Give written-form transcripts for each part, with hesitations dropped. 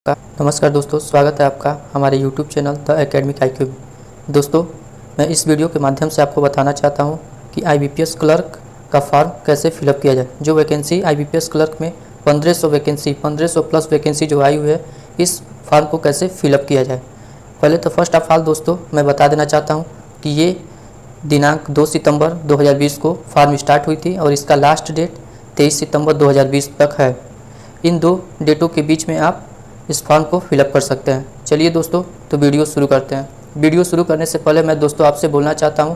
नमस्कार दोस्तों, स्वागत है आपका हमारे YouTube channel the academic IQ में। दोस्तों, मैं इस वीडियो के माध्यम से आपको बताना चाहता हूं कि IBPS क्लर्क का फॉर्म कैसे फिलअप किया जाए। जो वैकेंसी IBPS क्लर्क में 1500 प्लस वैकेंसी जो आई हुई है, इस फॉर्म को कैसे फिलअप किया जाए। पहले तो फर्स्ट ऑफ ऑल दोस्तों मैं बता देना चाहता हूँ कि ये दिनांक 2 सितंबर 2020 को फॉर्म स्टार्ट हुई थी और इसका लास्ट डेट 23 सितंबर 2020 तक है। इन दो डेटों के बीच में आप इस फॉर्म को फिलअप कर सकते हैं। चलिए दोस्तों, तो वीडियो शुरू करते हैं। वीडियो शुरू करने से पहले मैं दोस्तों आपसे बोलना चाहता हूं,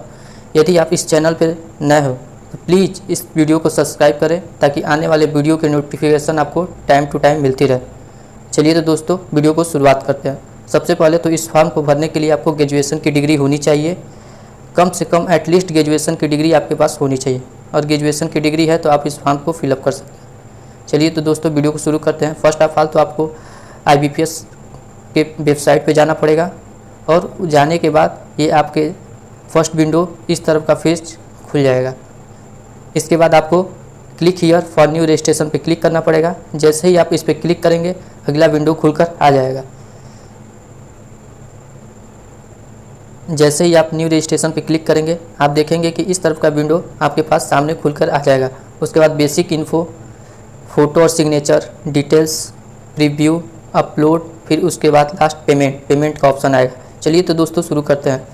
यदि आप इस चैनल पर नए हो तो प्लीज़ इस वीडियो को सब्सक्राइब करें ताकि आने वाले वीडियो के नोटिफिकेशन आपको टाइम टू टाइम मिलती रहे। चलिए तो दोस्तों वीडियो को शुरुआत करते हैं। सबसे पहले तो इस फॉर्म को भरने के लिए आपको ग्रेजुएशन की डिग्री होनी चाहिए। कम से कम एटलीस्ट ग्रेजुएशन की डिग्री आपके पास होनी चाहिए, और ग्रेजुएशन की डिग्री है तो आप इस फॉर्म को फिलअप कर सकते हैं। चलिए तो दोस्तों वीडियो को शुरू करते हैं। फर्स्ट ऑफ ऑल तो आपको IBPS के वेबसाइट पे जाना पड़ेगा, और जाने के बाद ये आपके फर्स्ट विंडो इस तरफ का पेज खुल जाएगा। इसके बाद आपको click here for new registration पे क्लिक करना पड़ेगा। जैसे ही आप इस पर क्लिक करेंगे अगला विंडो खुलकर आ जाएगा। जैसे ही आप न्यू रजिस्ट्रेशन पे क्लिक करेंगे आप देखेंगे कि इस तरफ का विंडो आपके पास सामने खुलकर आ जाएगा। उसके बाद बेसिक इन्फो, फ़ोटो और सिग्नेचर, डिटेल्स, प्रीव्यू, अपलोड, फिर उसके बाद लास्ट पेमेंट का ऑप्शन आएगा। चलिए तो दोस्तों शुरू करते हैं।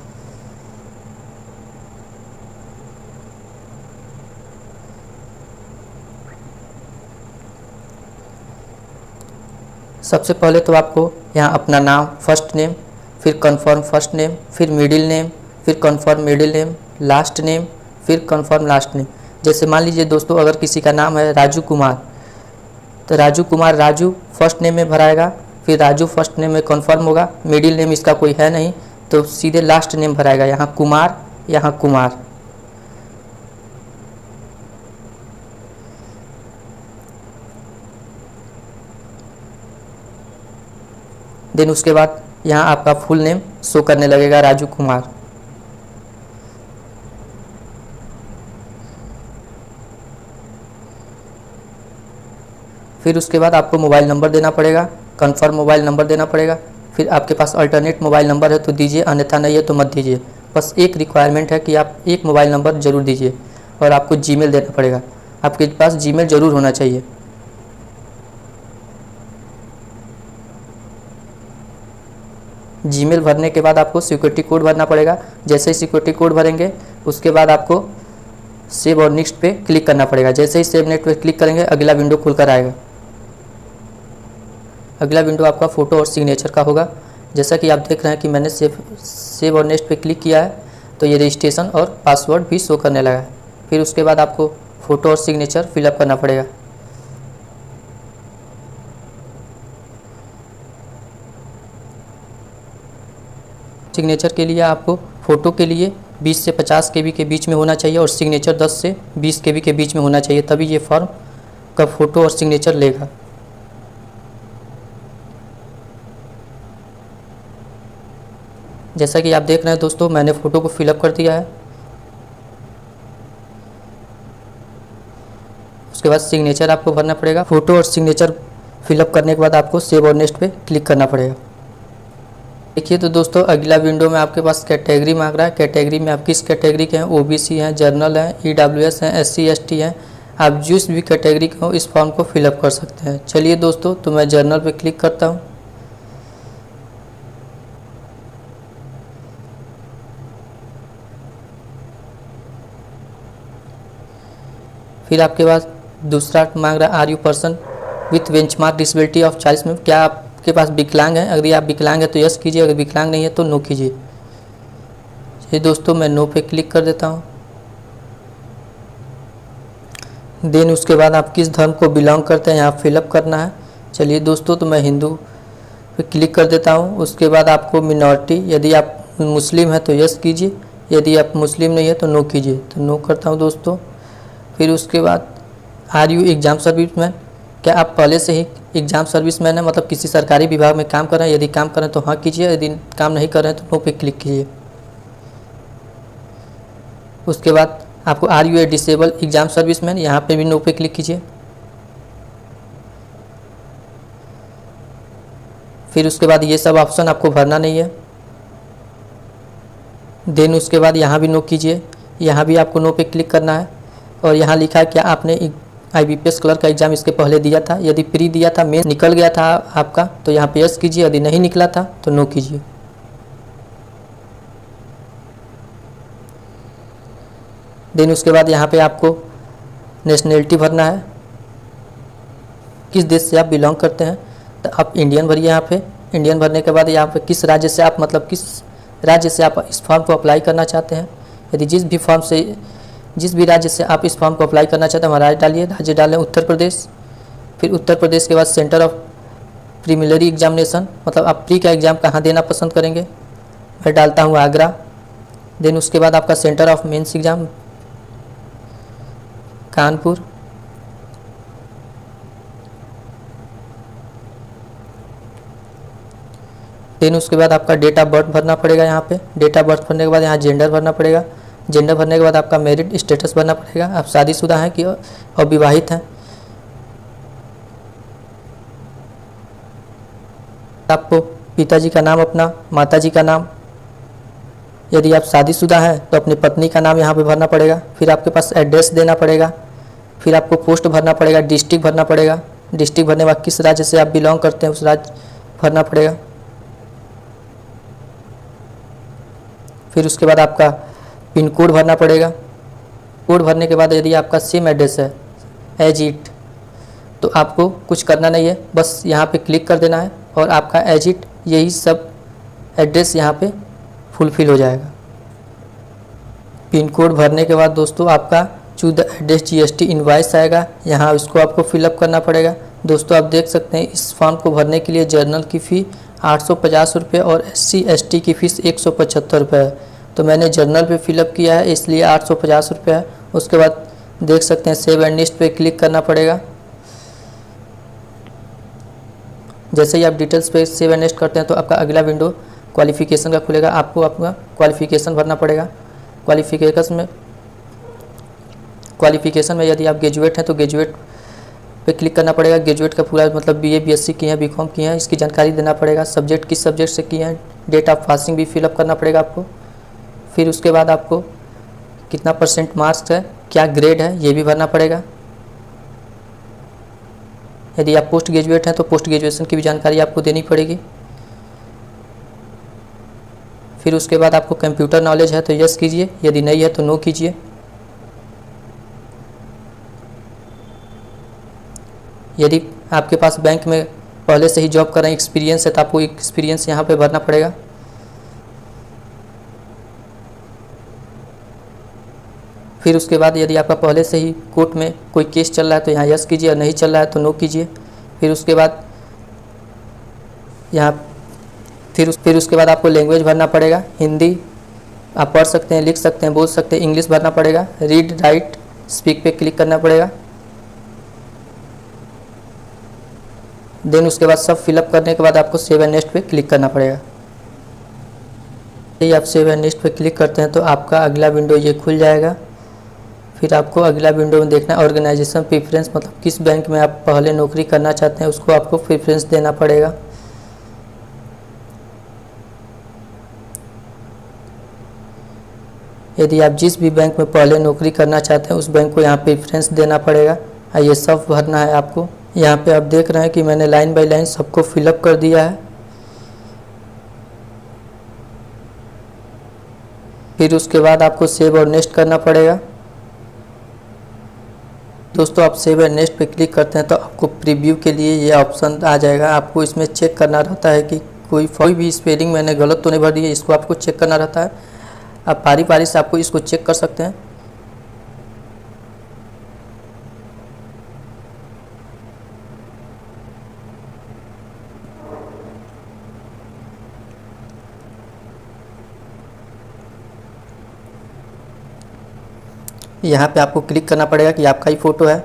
सबसे पहले तो आपको यहाँ अपना नाम, फर्स्ट नेम, फिर कंफर्म फर्स्ट नेम, फिर मिडिल नेम, फिर confirm middle name, last name, फिर कंफर्म लास्ट नेम। जैसे मान लीजिए दोस्तों अगर किसी का नाम है राजू कुमार, तो राजू कुमार राजू फर्स्ट नेम में भराएगा, फिर राजू फर्स्ट नेम में कंफर्म होगा। मिडिल नेम इसका कोई है नहीं तो सीधे लास्ट नेम भराएगा, यहाँ कुमार, यहाँ कुमार। देन उसके बाद यहाँ आपका फुल नेम शो करने लगेगा, राजू कुमार। फिर उसके बाद आपको मोबाइल नंबर देना पड़ेगा, कंफर्म मोबाइल नंबर देना पड़ेगा। फिर आपके पास अल्टरनेट मोबाइल नंबर है तो दीजिए, अन्यथा नहीं है तो मत दीजिए। बस एक रिक्वायरमेंट है कि आप एक मोबाइल नंबर ज़रूर दीजिए, और आपको जीमेल देना पड़ेगा। आपके पास जीमेल ज़रूर होना चाहिए। जीमेल भरने के बाद आपको सिक्योरिटी कोड भरना पड़ेगा। जैसे ही सिक्योरिटी कोड भरेंगे उसके बाद आपको सेव और नेक्स्ट पे क्लिक करना पड़ेगा। जैसे ही सेव नेक्स्ट पे क्लिक करेंगे अगला विंडो खुलकर आएगा। अगला विंडो आपका फ़ोटो और सिग्नेचर का होगा। जैसा कि आप देख रहे हैं कि मैंने सेव और नेक्स्ट पे क्लिक किया है तो ये रजिस्ट्रेशन और पासवर्ड भी शो करने लगा है। फिर उसके बाद आपको फ़ोटो और सिग्नेचर फिलअप करना पड़ेगा। सिग्नेचर के लिए आपको फ़ोटो के लिए 20 से 50 KB के बीच में होना चाहिए, और सिग्नेचर 10 से 20 KB के बीच में होना चाहिए, तभी ये फॉर्म का फ़ोटो और सिग्नेचर लेगा। जैसा कि आप देख रहे हैं दोस्तों मैंने फ़ोटो को फिलअप कर दिया है। उसके बाद सिग्नेचर आपको भरना पड़ेगा। फ़ोटो और सिग्नेचर फिलअप करने के बाद आपको सेव और नेक्स्ट पे क्लिक करना पड़ेगा। देखिए तो दोस्तों अगला विंडो में आपके पास कैटेगरी मांग रहा है। कैटेगरी में आप किस कैटेगरी के हैं, OBC हैं, जर्नल हैं, EWS हैं, SC ST हैं। आप जिस भी कैटेगरी के हो इस फॉर्म को फिलअप कर सकते हैं। चलिए दोस्तों तो मैं जर्नल पे क्लिक करता हूँ। फिर आपके पास दूसरा मांग रहा है, are you person with benchmark disability of 40 में, क्या आपके पास विकलांग है। अगर आप विकलांग है तो यस कीजिए, अगर विकलांग नहीं है तो नो कीजिए। चलिए दोस्तों मैं नो पे क्लिक कर देता हूँ। देन उसके बाद आप किस धर्म को बिलोंग करते हैं यहाँ फिलअप करना है। चलिए दोस्तों तो मैं हिंदू पे क्लिक कर देता हूँ। उसके बाद आपको मिनॉरिटी, यदि आप मुस्लिम हैं तो यस कीजिए, यदि आप मुस्लिम नहीं है तो नो कीजिए, तो नो करता हूँ दोस्तों। फिर उसके बाद आर यू एग्ज़ाम सर्विसमैन, क्या आप पहले से ही एग्ज़ाम सर्विसमैन है, मतलब किसी सरकारी विभाग में काम कर रहे हैं। यदि काम कर रहे हैं तो हाँ कीजिए, यदि काम नहीं कर रहे हैं तो नो पे क्लिक कीजिए। उसके बाद आपको are you a disable exam serviceman, यहाँ पे भी नो पे क्लिक कीजिए। फिर उसके बाद ये सब ऑप्शन आपको भरना नहीं है। देन उसके बाद यहाँ भी नो कीजिए, यहाँ भी आपको नो पे क्लिक करना है। और यहाँ लिखा है क्या आपने IBPS क्लर्क का एग्ज़ाम इसके पहले दिया था, यदि प्री दिया था, मेन निकल गया था आपका तो यहाँ पे यस कीजिए, यदि नहीं निकला था तो नो कीजिए। देन उसके बाद यहाँ पे आपको नेशनलिटी भरना है, किस देश से आप बिलोंग करते हैं, तो आप इंडियन भरिए। यहाँ पे इंडियन भरने के बाद यहाँ पे किस राज्य से आप मतलब किस राज्य से आप इस फॉर्म को अप्लाई करना चाहते हैं। यदि जिस भी राज्य से आप इस फॉर्म को अप्लाई करना चाहते हैं वहाँ राज्य डालिए। राज्य डालें उत्तर प्रदेश। फिर उत्तर प्रदेश के बाद सेंटर ऑफ प्रीलिमिनरी एग्जामिनेशन, मतलब आप प्री का एग्ज़ाम कहाँ देना पसंद करेंगे, मैं डालता हूँ आगरा। देन उसके बाद आपका centre of mains exam Kanpur. Then उसके बाद आपका डेट ऑफ बर्थ भरना पड़ेगा। यहाँ पे डेट ऑफ बर्थ भरने के बाद यहाँ जेंडर भरना पड़ेगा। जेंडर भरने के बाद आपका मैरिड स्टेटस भरना पड़ेगा, आप शादीशुदा हैं कि अविवाहित हैं। आपको पिताजी का नाम अपना, माताजी का नाम, यदि आप शादीशुदा हैं तो अपनी पत्नी का नाम यहाँ पे भरना पड़ेगा। फिर आपके पास एड्रेस देना पड़ेगा। फिर आपको पोस्ट भरना पड़ेगा, डिस्ट्रिक्ट भरना पड़ेगा। डिस्ट्रिक्ट भरने के बाद किस राज्य से आप बिलोंग करते हैं उस राज्य भरना पड़ेगा। फिर उसके बाद आपका पिन कोड भरना पड़ेगा। कोड भरने के बाद यदि आपका सेम एड्रेस है एज इट, तो आपको कुछ करना नहीं है, बस यहाँ पे क्लिक कर देना है और आपका एज इट यही सब एड्रेस यहाँ पे फुलफ़िल हो जाएगा। पिन कोड भरने के बाद दोस्तों आपका choose the address GST invoice आएगा, यहाँ इसको आपको फिलअप करना पड़ेगा। दोस्तों आप देख सकते हैं इस फॉर्म को भरने के लिए जर्नल की फ़ी 850 रुपये और SC ST की फ़ीस 175 रुपये है। तो मैंने जर्नल पे फिलअप किया है इसलिए 850 रुपये है। उसके बाद देख सकते हैं सेव एंड नेक्स्ट पे क्लिक करना पड़ेगा। जैसे ही आप डिटेल्स पे सेव एंड नेक्स्ट करते हैं तो आपका अगला विंडो क्वालिफिकेशन का खुलेगा। आपको अपना क्वालिफिकेशन भरना पड़ेगा। क्वालिफिकेशन में यदि आप ग्रेजुएट हैं तो ग्रेजुएट पे क्लिक करना पड़ेगा। ग्रेजुएट का पूरा मतलब BA BSc किए हैं, BCom किए हैं, इसकी जानकारी देना पड़ेगा। सब्जेक्ट किस सब्जेक्ट से किए हैं, डेट ऑफ पासिंग भी फिलअप करना पड़ेगा आपको। फिर उसके बाद आपको कितना % मार्क्स है, क्या ग्रेड है, ये भी भरना पड़ेगा। यदि आप पोस्ट ग्रेजुएट हैं तो पोस्ट ग्रेजुएशन की भी जानकारी आपको देनी पड़ेगी। फिर उसके बाद आपको कंप्यूटर नॉलेज है तो यस कीजिए, यदि नहीं है तो नो कीजिए। यदि आपके पास बैंक में पहले से ही जॉब कर रहे हैं, एक्सपीरियंस है, तो आपको एक्सपीरियंस यहाँ पे भरना पड़ेगा। फिर उसके बाद यदि आपका पहले से ही कोर्ट में कोई केस चल रहा है तो यहाँ यस कीजिए और नहीं चल रहा है तो नो कीजिए। फिर उसके बाद यहाँ फिर उसके बाद आपको लैंग्वेज भरना पड़ेगा। हिंदी आप पढ़ सकते हैं, लिख सकते हैं, बोल सकते हैं। इंग्लिश भरना पड़ेगा। रीड राइट स्पीक पे क्लिक करना पड़ेगा। देन उसके बाद सब फिलअप करने के बाद आपको सेव एंड नेक्स्ट पे क्लिक करना पड़ेगा। यदि आप सेव एंड नेक्स्ट पे क्लिक करते हैं तो आपका अगला विंडो ये खुल जाएगा। फिर आपको अगला विंडो में देखना है ऑर्गेनाइजेशन प्रेफरेंस, मतलब किस बैंक में आप पहले नौकरी करना चाहते हैं उसको आपको प्रेफरेंस देना पड़ेगा। यदि आप जिस भी बैंक में पहले नौकरी करना चाहते हैं उस बैंक को यहाँ प्रेफरेंस देना पड़ेगा। ये सब भरना है आपको। यहाँ पे आप देख रहे हैं कि मैंने लाइन बाय लाइन सबको फिलअप कर दिया है। फिर उसके बाद आपको सेव और नेक्स्ट करना पड़ेगा। दोस्तों आप सेव एंड नेक्स्ट पे क्लिक करते हैं तो आपको प्रीव्यू के लिए ये ऑप्शन आ जाएगा। आपको इसमें चेक करना रहता है कि कोई भी स्पेलिंग मैंने गलत तो नहीं भर दी है, इसको आपको चेक करना रहता है। आप पारी पारी से आपको इसको चेक कर सकते हैं। यहाँ पे आपको क्लिक करना पड़ेगा कि आपका ही फ़ोटो है।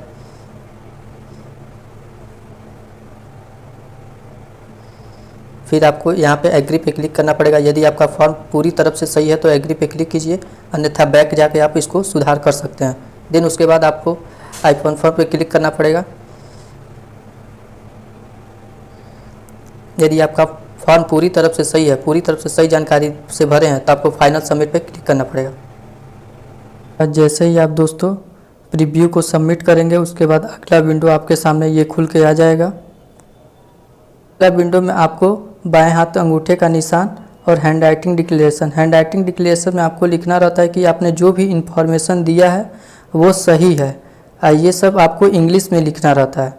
फिर आपको यहाँ पे एग्री पे क्लिक करना पड़ेगा। यदि आपका फॉर्म पूरी तरफ से सही है तो एग्री पे क्लिक कीजिए, अन्यथा बैक जाके आप इसको सुधार कर सकते हैं। देन उसके बाद आपको आई कन्फर्म पे क्लिक करना पड़ेगा। यदि आपका फॉर्म पूरी तरफ से सही है, पूरी तरफ से सही जानकारी से भरे हैं, तो आपको फाइनल सबमिट पे क्लिक करना पड़ेगा। और जैसे ही आप दोस्तों प्रीव्यू को सबमिट करेंगे, उसके बाद अगला विंडो आपके सामने ये खुल के आ जाएगा। अगला विंडो में आपको बाएं हाथ अंगूठे का निशान और hand writing declaration. Hand writing declaration में आपको लिखना रहता है कि आपने जो भी इंफॉर्मेशन दिया है वो सही है। ये सब आपको इंग्लिश में लिखना रहता है।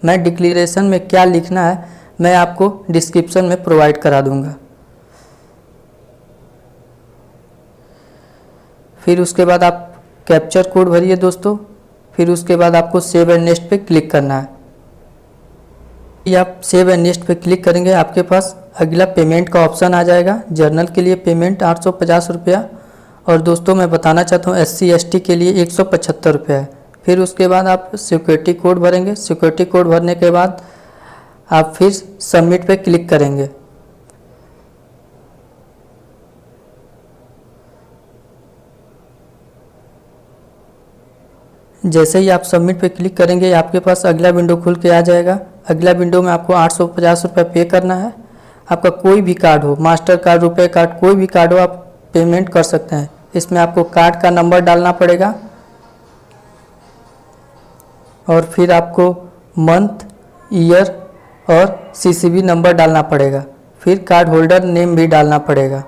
मैं डिक्लेरेशन में क्या लिखना है मैं आपको डिस्क्रिप्शन में प्रोवाइड करा दूंगा। फिर उसके बाद आप कैप्चर कोड भरिए दोस्तों। फिर उसके बाद आपको सेव एंड नेक्स्ट पे क्लिक करना है। ये आप सेव एंड नेक्स्ट पे क्लिक करेंगे, आपके पास अगला पेमेंट का ऑप्शन आ जाएगा। जर्नल के लिए पेमेंट 850 रुपया, और दोस्तों मैं बताना चाहता हूँ SC ST के लिए 175 रुपया है। फिर उसके बाद आप सिक्योरिटी कोड भरेंगे। सिक्योरिटी कोड भरने के बाद आप फिर सबमिट पे क्लिक करेंगे। जैसे ही आप सबमिट पे क्लिक करेंगे, आपके पास अगला विंडो खुल के आ जाएगा। अगला विंडो में आपको 850 रुपये पे करना है। आपका कोई भी कार्ड हो, मास्टर कार्ड, रुपए कार्ड, कोई भी कार्ड हो, आप पेमेंट कर सकते हैं। इसमें आपको कार्ड का नंबर डालना पड़ेगा और फिर आपको मंथ, ईयर और CCV नंबर डालना पड़ेगा। फिर कार्ड होल्डर नेम भी डालना पड़ेगा।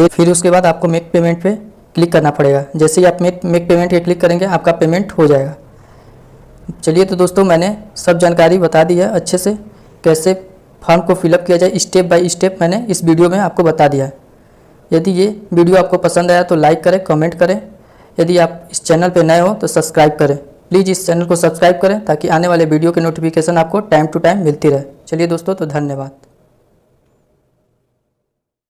फिर उसके बाद आपको मेक पेमेंट पे क्लिक करना पड़ेगा। जैसे ही आप मेक पेमेंट पे क्लिक करेंगे, आपका पेमेंट हो जाएगा। चलिए तो दोस्तों, मैंने सब जानकारी बता दी है अच्छे से, कैसे फॉर्म को फिलअप किया जाए स्टेप बाय स्टेप मैंने इस वीडियो में आपको बता दिया है। यदि ये वीडियो आपको पसंद आया तो लाइक करें, कमेंट करें। यदि आप इस चैनल पर नए हो तो सब्सक्राइब करें। प्लीज़ इस चैनल को सब्सक्राइब करें ताकि आने वाले वीडियो की नोटिफिकेशन आपको टाइम टू टाइम मिलती रहे। चलिए दोस्तों, तो धन्यवाद।